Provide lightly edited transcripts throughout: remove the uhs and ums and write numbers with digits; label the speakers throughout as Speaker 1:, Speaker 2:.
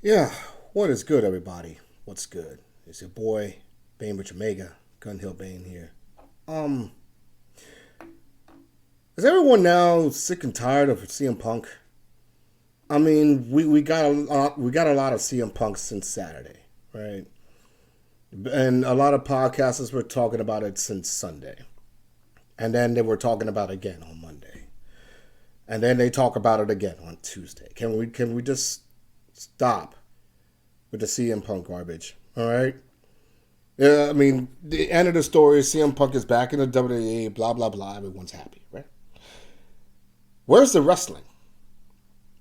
Speaker 1: Yeah, what is good, everybody? What's good? It's your boy, Bane Rich Omega, Gun Hill Bane here. Um, is everyone now sick and tired of CM Punk? I mean, we got a lot of CM Punk since Saturday, right? And a lot of podcasters were talking about it since Sunday, and then they were talking about it again on Monday, and then they talk about it again on Tuesday. Can we just stop with the CM Punk garbage? All right. Yeah, I mean, the end of the story is CM Punk is back in the WWE, blah, blah, blah. Everyone's happy, right? Where's the wrestling?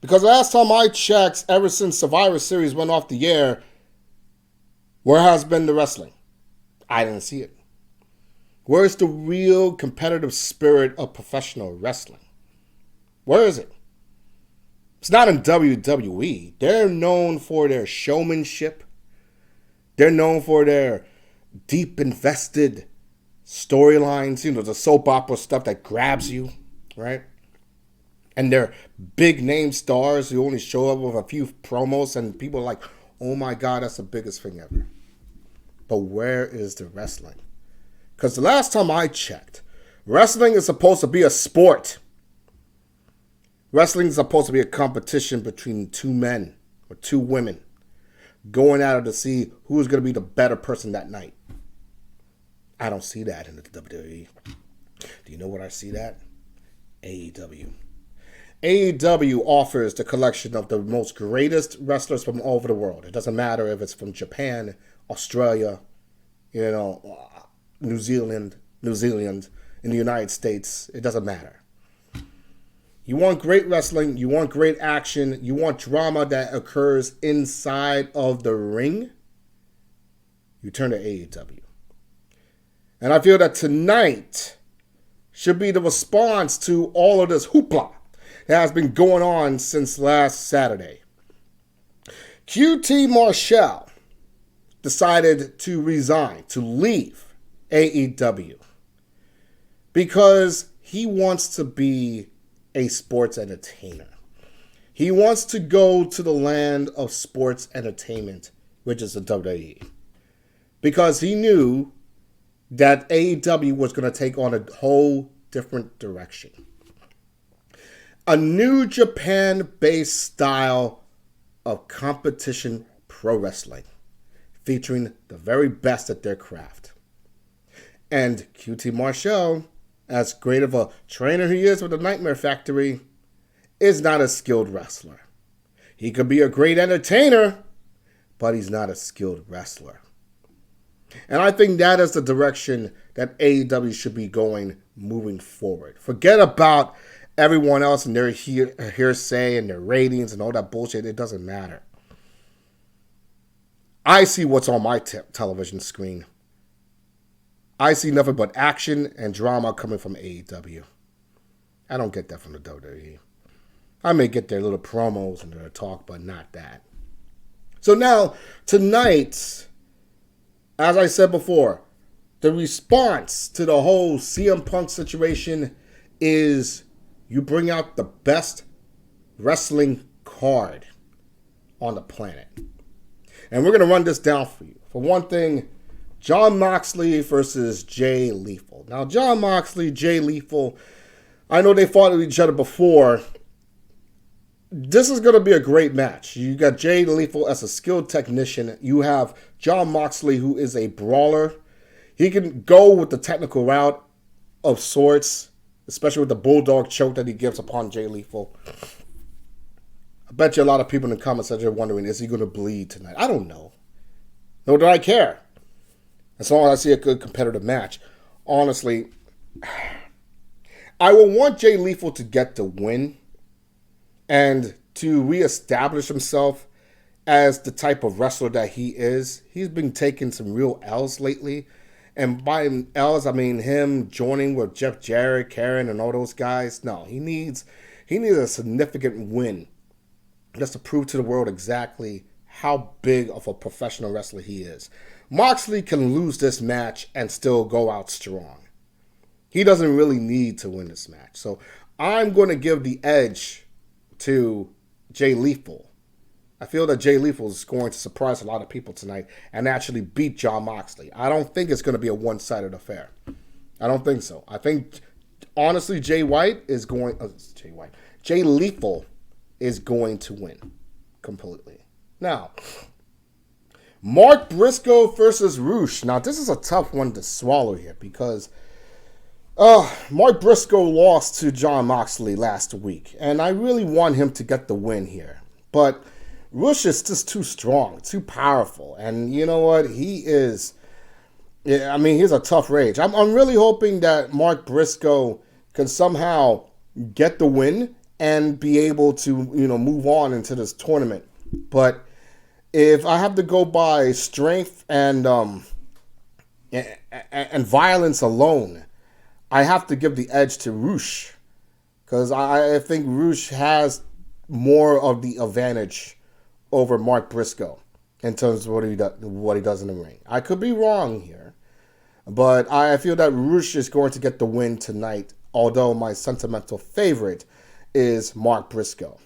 Speaker 1: Because last time I checked, ever since Survivor Series went off the air, where has been the wrestling? I didn't see it. Where's the real competitive spirit of professional wrestling? Where is it? It's not in WWE. They're known for their showmanship. They're known for their deep invested storylines, the soap opera stuff that grabs you, right? And they're big name stars who only show up with a few promos and people are like, oh my God, that's the biggest thing ever. But where is the wrestling? Because the last time I checked, wrestling is supposed to be a sport. Wrestling is supposed to be a competition between two men or two women going at it to see who's going to be the better person that night. I don't see that in the WWE. Do you know what I see that? AEW. AEW offers the collection of the most greatest wrestlers from all over the world. It doesn't matter if it's from Japan, Australia, New Zealand, in the United States. It doesn't matter. You want great wrestling, you want great action, you want drama that occurs inside of the ring, you turn to AEW. And I feel that tonight should be the response to all of this hoopla that has been going on since last Saturday. QT Marshall decided to resign, to leave AEW, because he wants to be a sports entertainer. He wants to go to the land of sports entertainment, which is the WWE, because he knew that AEW was going to take on a whole different direction. A New Japan-based style of competition pro wrestling, featuring the very best at their craft. And QT Marshall, as great of a trainer he is with the Nightmare Factory, is not a skilled wrestler. He could be a great entertainer, but he's not a skilled wrestler. And I think that is the direction that AEW should be going moving forward. Forget about everyone else and their hearsay and their ratings and all that bullshit. It doesn't matter. I see what's on my television screen. I see nothing but action and drama coming from AEW. I don't get that from the WWE. I may get their little promos and their talk, but not that. So now, tonight, as I said before, the response to the whole CM Punk situation is you bring out the best wrestling card on the planet. And we're going to run this down for you. For one thing, Jon Moxley versus Jay Lethal. Now, Jon Moxley, Jay Lethal, I know they fought with each other before. This is going to be a great match. You got Jay Lethal as a skilled technician. You have Jon Moxley, who is a brawler. He can go with the technical route of sorts, especially with the bulldog choke that he gives upon Jay Lethal. I bet you a lot of people in the comments are wondering, is he going to bleed tonight? I don't know. Nor do I care. As long as I see a good competitive match. Honestly, I will want Jay Lethal to get the win and to reestablish himself as the type of wrestler that he is. He's been taking some real L's lately. And by L's, I mean him joining with Jeff Jarrett, Karen, and all those guys. No, he needs a significant win just to prove to the world exactly how big of a professional wrestler he is. Moxley can lose this match and still go out strong. He doesn't really need to win this match. So I'm going to give the edge to Jay Lethal I feel that Jay Lethal is going to surprise a lot of people tonight and actually beat Jon Moxley. I don't think it's going to be a one-sided affair. I don't think so. I think, honestly, Jay Lethal is going to win completely. Now, Mark Briscoe versus Rush. Now, this is a tough one to swallow here because Mark Briscoe lost to Jon Moxley last week, and I really want him to get the win here. But Rush is just too strong, too powerful, and you know what? He's a tough rage. I'm really hoping that Mark Briscoe can somehow get the win and be able to, move on into this tournament. But if I have to go by strength and violence alone, I have to give the edge to Rush because I think Rush has more of the advantage over Mark Briscoe in terms of what he does in the ring. I could be wrong here, but I feel that Rush is going to get the win tonight, although my sentimental favorite is Mark Briscoe.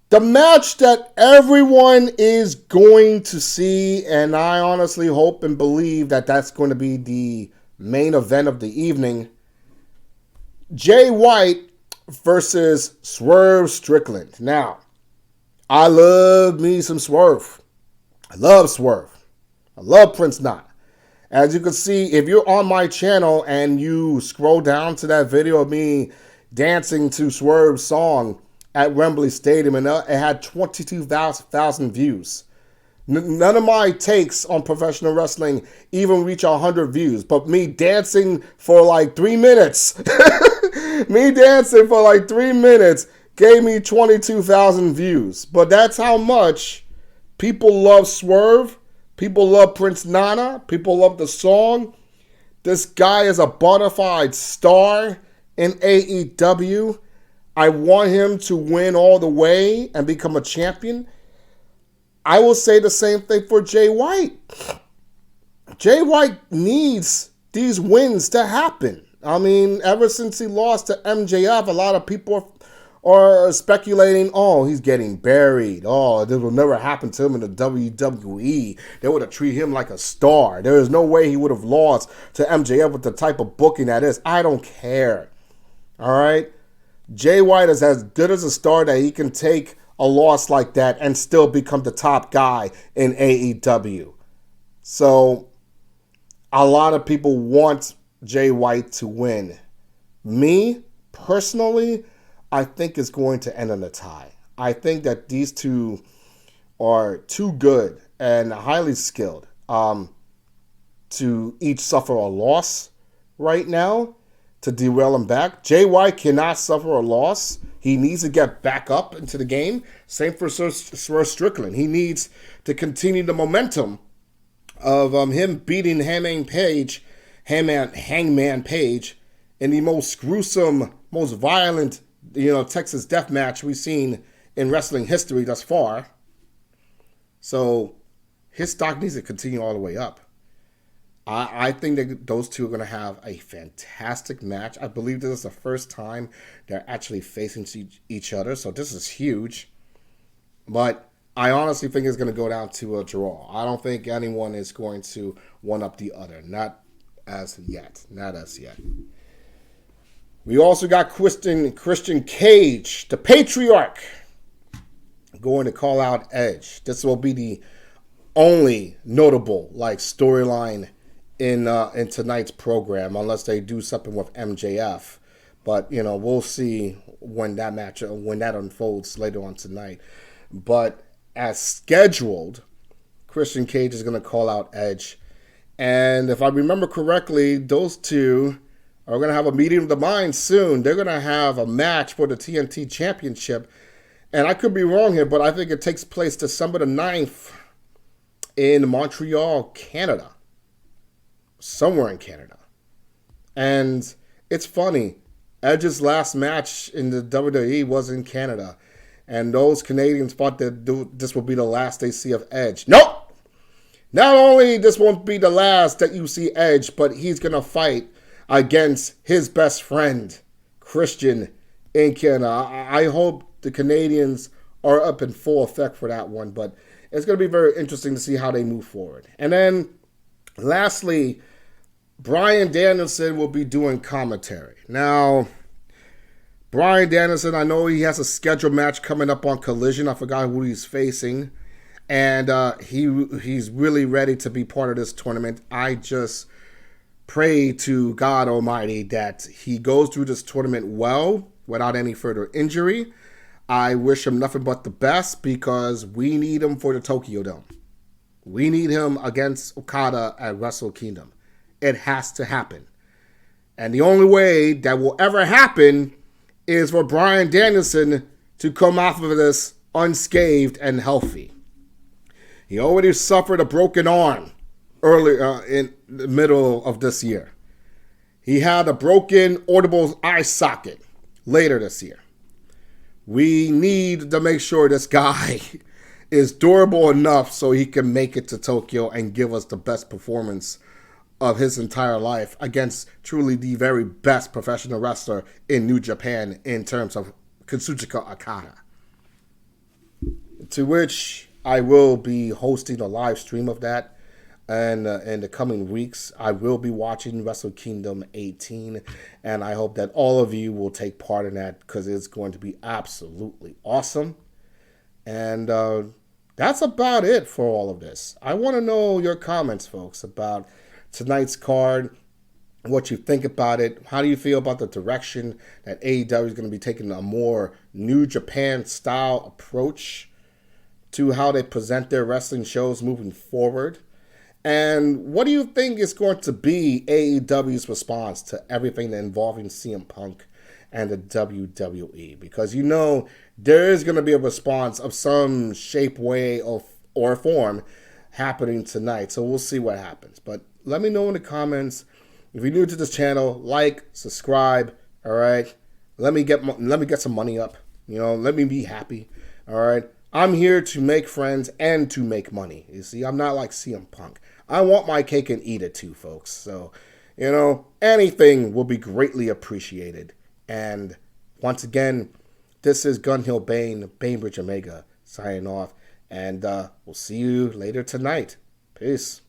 Speaker 1: The match that everyone is going to see, and I honestly hope and believe that that's going to be the main event of the evening, Jay White versus Swerve Strickland. Now, I love me some Swerve. I love Swerve. I love Prince Nana. As you can see, if you're on my channel and you scroll down to that video of me dancing to Swerve's song at Wembley Stadium, and it had 22,000 views. None of my takes on professional wrestling even reach 100 views, but me dancing for like 3 minutes, gave me 22,000 views. But that's how much people love Swerve, people love Prince Nana, people love the song. This guy is a bona fide star in AEW. I want him to win all the way and become a champion. I will say the same thing for Jay White. Jay White needs these wins to happen. I mean, ever since he lost to MJF, a lot of people are speculating, he's getting buried. This will never happen to him in the WWE. They would have treated him like a star. There is no way he would have lost to MJF with the type of booking that is. I don't care. All right? Jay White is as good as a star that he can take a loss like that and still become the top guy in AEW. So, a lot of people want Jay White to win. Me, personally, I think it's going to end in a tie. I think that these two are too good and highly skilled to each suffer a loss right now to derail him back. Jay White cannot suffer a loss. He needs to get back up into the game. Same for Swerve Strickland. He needs to continue the momentum of him beating Hangman Page in the most gruesome, most violent, Texas death match we've seen in wrestling history thus far. So his stock needs to continue all the way up. I think that those two are going to have a fantastic match. I believe this is the first time they're actually facing each other, so this is huge. But I honestly think it's going to go down to a draw. I don't think anyone is going to one-up the other. Not as yet. We also got Christian Cage, the Patriarch, going to call out Edge. This will be the only notable storyline in tonight's program, unless they do something with MJF. But we'll see when that unfolds later on tonight. But as scheduled, Christian Cage is going to call out Edge, and if I remember correctly, those two are going to have a meeting of the minds soon. They're going to have a match for the TNT Championship, and I could be wrong here, but I think it takes place December the 9th in Montreal, Canada. Somewhere in Canada. And it's funny, Edge's last match in the WWE was in Canada, and those Canadians thought that this would be the last they see of Edge. Nope! Not only this won't be the last that you see Edge, but he's going to fight against his best friend, Christian, in Canada. I hope the Canadians are up in full effect for that one. But it's going to be very interesting to see how they move forward. And then lastly, Bryan Danielson will be doing commentary. Now, Bryan Danielson, I know he has a scheduled match coming up on Collision. I forgot who he's facing. And he's really ready to be part of this tournament. I just pray to God Almighty that he goes through this tournament well without any further injury. I wish him nothing but the best because we need him for the Tokyo Dome. We need him against Okada at Wrestle Kingdom. It has to happen. And the only way that will ever happen is for Bryan Danielson to come off of this unscathed and healthy. He already suffered a broken arm earlier in the middle of this year. He had a broken audible eye socket later this year. We need to make sure this guy is durable enough so he can make it to Tokyo and give us the best performance of his entire life against truly the very best professional wrestler in New Japan in terms of Kazuchika Okada. To which I will be hosting a live stream of that. And in the coming weeks, I will be watching Wrestle Kingdom 18. And I hope that all of you will take part in that because it's going to be absolutely awesome. And that's about it for all of this. I want to know your comments, folks, about tonight's card, what you think about it. How do you feel about the direction that AEW is going to be taking a more New Japan style approach to how they present their wrestling shows moving forward? And what do you think is going to be AEW's response to everything involving CM Punk and the WWE? Because you know there is going to be a response of some shape, way, or form happening tonight. So we'll see what happens. But let me know in the comments. If you're new to this channel, like, subscribe, all right? Let me get some money up. You know, let me be happy, all right? I'm here to make friends and to make money. You see, I'm not like CM Punk. I want my cake and eat it too, folks. So, you know, anything will be greatly appreciated. And once again, this is Gun Hill Bane, Bainbridge Omega, signing off. And we'll see you later tonight. Peace.